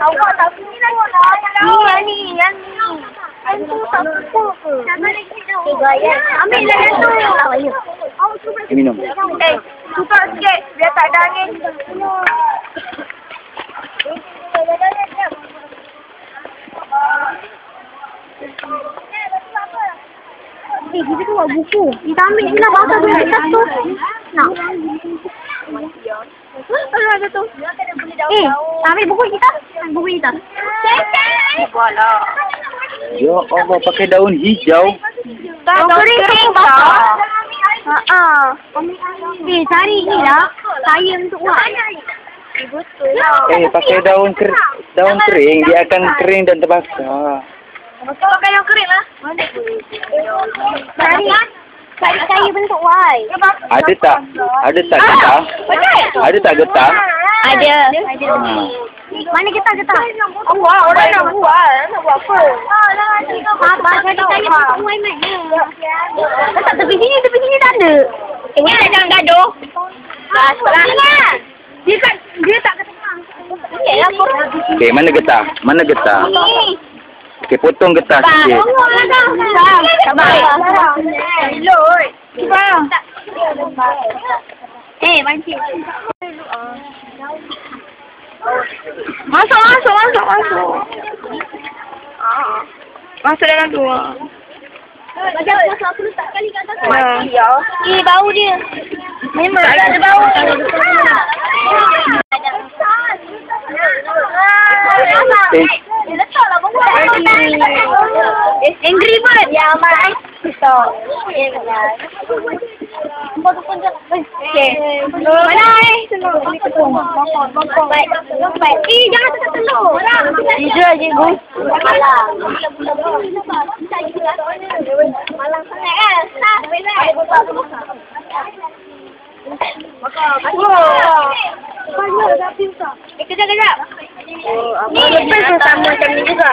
Awak tak pergi tengok lah. Yang ni. Yang tu tak apa ke? Ambil lah yang tu. Minum. Suka sikit. Biar tak ada angin. Kita tu buat buku. Kita ambil je lah bahasa tu. Nak. Ada tu. Ambil buku kita. Buku kita. Walah. Ya Allah, pakai daun hijau. Daun kering basah. Cari ni lah. Saya untuk buat. Betul lah. Pakai daun kering, dia akan kering dan terbakar. Pakai yang kering lah. Cari saya bentuk Y. Ada tak getah? Ada tak getah? Ada. Mana getah? Allah, orang nak buat. Nak buat apa? Abang cari saya bentuk Y mana? Tak tepi sini tak ada. Jangan gaduh. Ingat. Dia tak ketengah. Okey, mana getah? Ni. Okey, potong getah sikit. Sabar. Lord. Mancing. Masuk. Masuk dalam tu. Macam aku letak kali kat atas. Mati ya. Bau dia. Memang ada bau. Letaklah bau. Angry Bird. Ya, mai. Stop. Okey. Mana telur? Bongkong. Baik. Jangan tekan telur. Hijau je, Gus. Malang sangat kan? Kejap. Ni lepas sama macam ni juga.